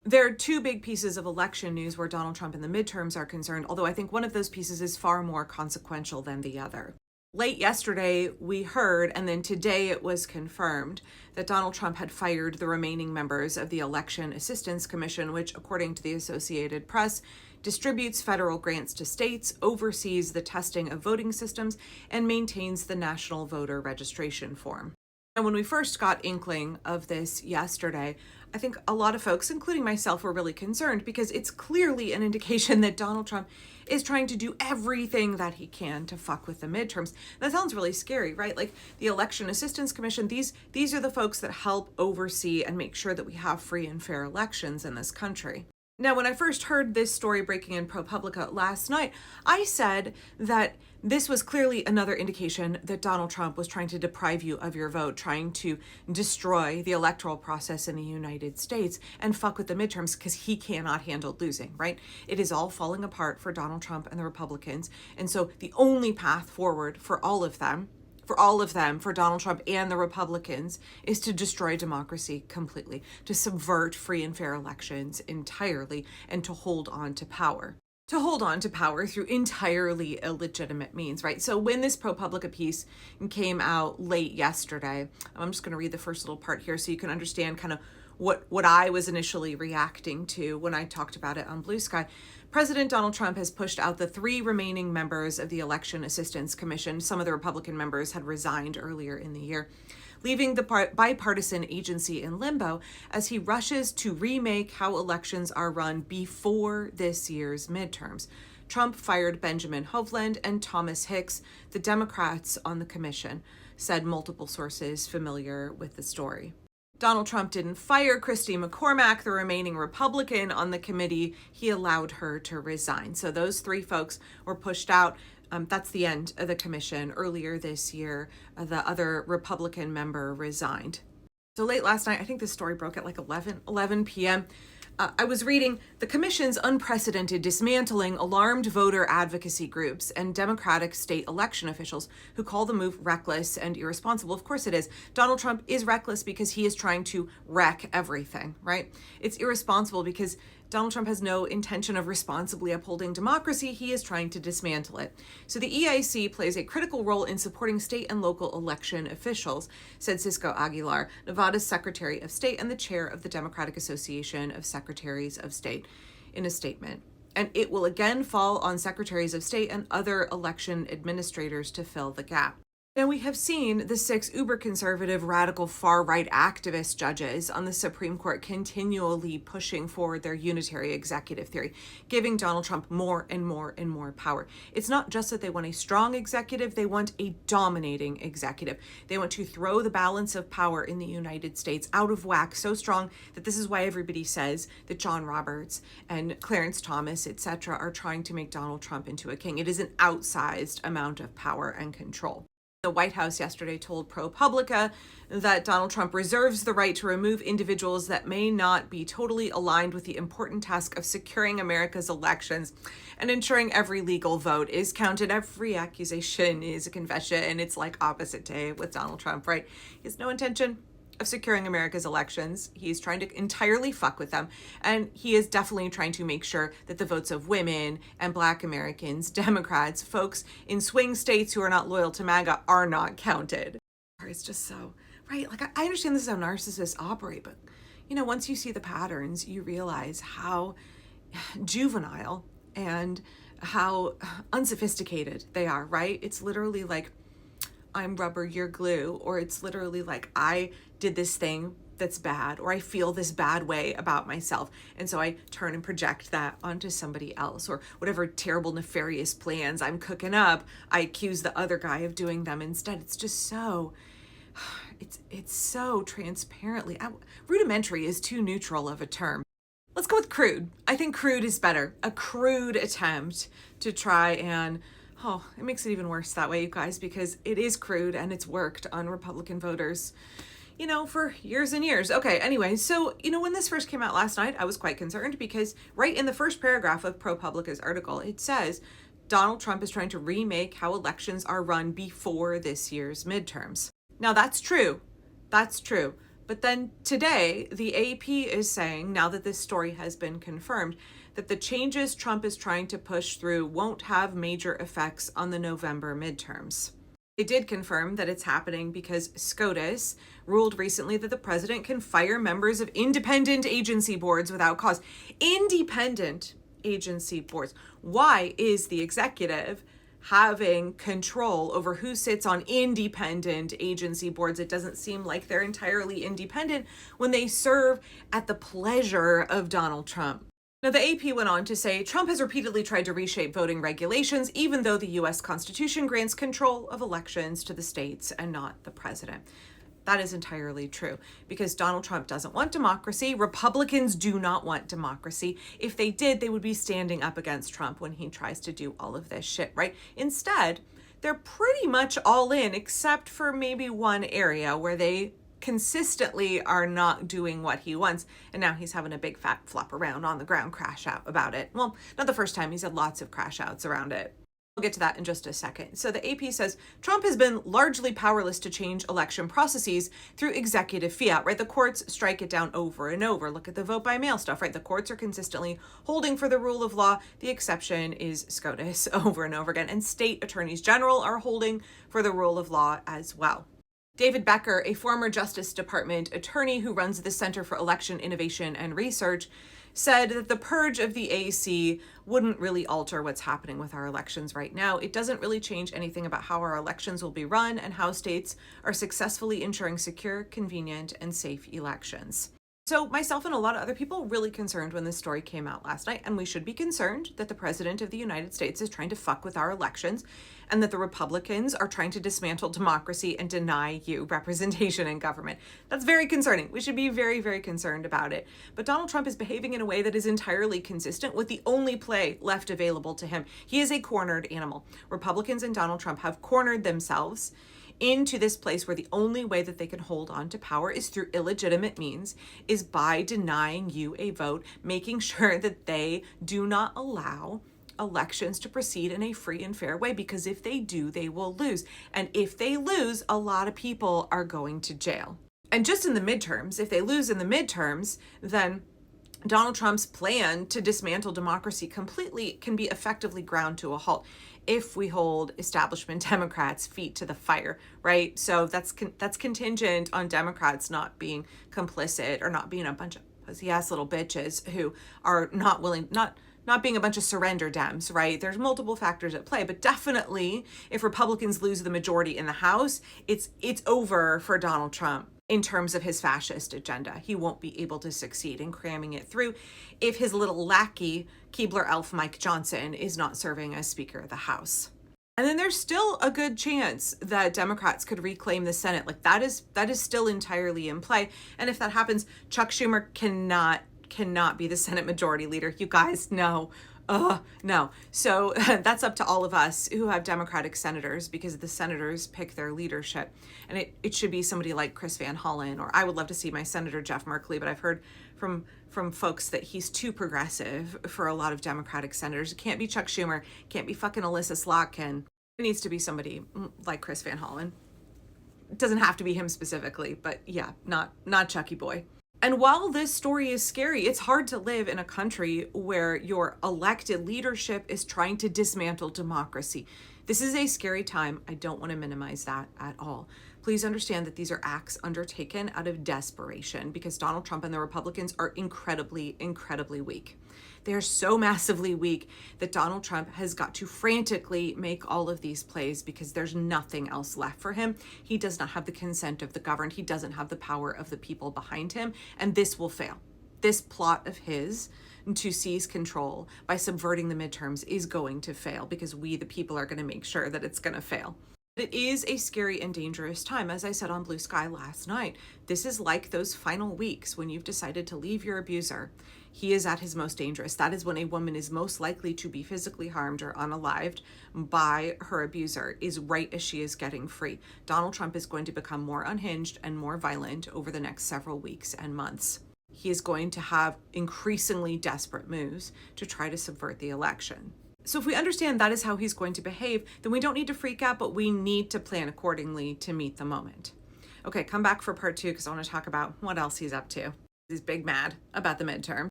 There are two big pieces of election news where Donald Trump and the midterms are concerned, although I think one of those pieces is far more consequential than the other. Late yesterday, we heard, and then today it was confirmed, that Donald Trump had fired the remaining members of the Election Assistance Commission, which, according to the Associated Press, distributes federal grants to states, oversees the testing of voting systems, and maintains the National Voter Registration Form. And when we first got inkling of this yesterday, I think a lot of folks, including myself, were really concerned because it's clearly an indication that Donald Trump is trying to do everything that he can to fuck with the midterms. That sounds really scary, right? Like the Election Assistance Commission, these are the folks that help oversee and make sure that we have free and fair elections in this country. Now, when I first heard this story breaking in ProPublica last night, I said that this was clearly another indication that Donald Trump was trying to deprive you of your vote, trying to destroy the electoral process in the United States and fuck with the midterms because he cannot handle losing, right? It is all falling apart for Donald Trump and the Republicans. And so the only path forward for all of them, for Donald Trump and the Republicans, is to destroy democracy completely, to subvert free and fair elections entirely, and to hold on to power. To hold on to power through entirely illegitimate means, right? So when this ProPublica piece came out late yesterday, I'm just going to read the first little part here so you can understand kind of what I was initially reacting to when I talked about it on Blue Sky. President Donald Trump has pushed out the 3 remaining members of the Election Assistance Commission. Some of the Republican members had resigned earlier in the year, leaving the bipartisan agency in limbo as he rushes to remake how elections are run before this year's midterms. Trump fired Benjamin Hovland and Thomas Hicks, the Democrats on the commission, said multiple sources familiar with the story. Donald Trump didn't fire Christy McCormack, the remaining Republican on the committee. He allowed her to resign. So those 3 folks were pushed out. That's the end of the commission. Earlier this year, the other Republican member resigned. So late last night, I think this story broke at like 11 p.m., I was reading the commission's unprecedented dismantling alarmed voter advocacy groups and Democratic state election officials who call the move reckless and irresponsible. Of course it is. Donald Trump is reckless because he is trying to wreck everything, right? It's irresponsible because Donald Trump has no intention of responsibly upholding democracy. He is trying to dismantle it. So the EIC plays a critical role in supporting state and local election officials, said Cisco Aguilar, Nevada's Secretary of State and the chair of the Democratic Association of Secretaries of State, in a statement. And it will again fall on secretaries of state and other election administrators to fill the gap. Now, we have seen the 6 uber-conservative, radical, far-right activist judges on the Supreme Court continually pushing forward their unitary executive theory, giving Donald Trump more and more and more power. It's not just that they want a strong executive, they want a dominating executive. They want to throw the balance of power in the United States out of whack so strong that this is why everybody says that John Roberts and Clarence Thomas, etc., are trying to make Donald Trump into a king. It is an outsized amount of power and control. The White House yesterday told ProPublica that Donald Trump reserves the right to remove individuals that may not be totally aligned with the important task of securing America's elections and ensuring every legal vote is counted. Every accusation is a confession, and it's like opposite day with Donald Trump, right? He has no intention of securing America's elections. He's trying to entirely fuck with them. And he is definitely trying to make sure that the votes of women and Black Americans, Democrats, folks in swing states who are not loyal to MAGA are not counted. It's just so, right? Like, I understand this is how narcissists operate, but, you know, once you see the patterns, you realize how juvenile and how unsophisticated they are, right? It's literally like, I'm rubber, you're glue, or it's literally like, I did this thing that's bad, or I feel this bad way about myself, and so I turn and project that onto somebody else, or whatever terrible nefarious plans I'm cooking up, I accuse the other guy of doing them instead. It's just so, it's so transparently, rudimentary is too neutral of a term. Let's go with crude. I think crude is better. A crude attempt to try and, oh, it makes it even worse that way, you guys, because it is crude and it's worked on Republican voters, you know, for years and years. Okay, anyway, so, you know, when this first came out last night, I was quite concerned because right in the first paragraph of ProPublica's article, it says Donald Trump is trying to remake how elections are run before this year's midterms. Now, that's true. That's true. But then today, the AP is saying, now that this story has been confirmed, that the changes Trump is trying to push through won't have major effects on the November midterms. They did confirm that it's happening because SCOTUS ruled recently that the president can fire members of independent agency boards without cause. Independent agency boards. Why is the executive having control over who sits on independent agency boards? It doesn't seem like they're entirely independent when they serve at the pleasure of Donald Trump. Now, the AP went on to say Trump has repeatedly tried to reshape voting regulations, even though the U.S. Constitution grants control of elections to the states and not the president. That is entirely true, because Donald Trump doesn't want democracy. Republicans do not want democracy. If they did, they would be standing up against Trump when he tries to do all of this shit, right? Instead, they're pretty much all in, except for maybe one area where they consistently are not doing what he wants, and now he's having a big fat flop around on the ground crash out about it. Well, not the first time. He's had lots of crash outs around it. We'll get to that in just a second. So the AP says Trump has been largely powerless to change election processes through executive fiat, right? The courts strike it down over and over. Look at the vote by mail stuff, right? The courts are consistently holding for the rule of law. The exception is SCOTUS over and over again. And state attorneys general are holding for the rule of law as well. David Becker, a former Justice Department attorney who runs the Center for Election Innovation and Research, said that the purge of the AC wouldn't really alter what's happening with our elections right now. It doesn't really change anything about how our elections will be run and how states are successfully ensuring secure, convenient, and safe elections. So myself and a lot of other people really concerned when this story came out last night, and we should be concerned that the president of the United States is trying to fuck with our elections and that the Republicans are trying to dismantle democracy and deny you representation in government. That's very concerning. We should be very, very concerned about it. But Donald Trump is behaving in a way that is entirely consistent with the only play left available to him. He is a cornered animal. Republicans and Donald Trump have cornered themselves into this place where the only way that they can hold on to power is through illegitimate means, is by denying you a vote, making sure that they do not allow elections to proceed in a free and fair way, because if they do, they will lose. And if they lose, a lot of people are going to jail. And just in the midterms, if they lose in the midterms, then Donald Trump's plan to dismantle democracy completely can be effectively ground to a halt if we hold establishment Democrats' feet to the fire, right? So that's contingent on Democrats not being complicit or not being a bunch of pussy-ass little bitches who are not willing, not being a bunch of surrender Dems, right? There's multiple factors at play, but definitely if Republicans lose the majority in the House, it's over for Donald Trump. In terms of his fascist agenda, he won't be able to succeed in cramming it through if his little lackey, Keebler elf Mike Johnson, is not serving as Speaker of the House. And then there's still a good chance that Democrats could reclaim the Senate. Like that is still entirely in play. And if that happens, Chuck Schumer cannot be the Senate Majority Leader. You guys know. No. So that's up to all of us who have Democratic senators, because the senators pick their leadership. And it should be somebody like Chris Van Hollen, or I would love to see my Senator Jeff Merkley, but I've heard from folks that he's too progressive for a lot of Democratic senators. It can't be Chuck Schumer, can't be fucking Alyssa Slotkin. It needs to be somebody like Chris Van Hollen. It doesn't have to be him specifically, but yeah, not Chucky boy. And while this story is scary, it's hard to live in a country where your elected leadership is trying to dismantle democracy. This is a scary time. I don't want to minimize that at all. Please understand that these are acts undertaken out of desperation, because Donald Trump and the Republicans are incredibly, incredibly weak. They are so massively weak that Donald Trump has got to frantically make all of these plays because there's nothing else left for him. He does not have the consent of the governed. He doesn't have the power of the people behind him, and this will fail. This plot of his to seize control by subverting the midterms is going to fail, because we, the people, are going to make sure that it's going to fail. It is a scary and dangerous time. As I said on Blue Sky last night, this is like those final weeks when you've decided to leave your abuser. He is at his most dangerous. That is when a woman is most likely to be physically harmed or unalived by her abuser, is right as she is getting free. Donald Trump is going to become more unhinged and more violent over the next several weeks and months. He is going to have increasingly desperate moves to try to subvert the election. So if we understand that is how he's going to behave, then we don't need to freak out, but we need to plan accordingly to meet the moment. Okay, come back for part 2 because I want to talk about what else he's up to. He's big mad about the midterm.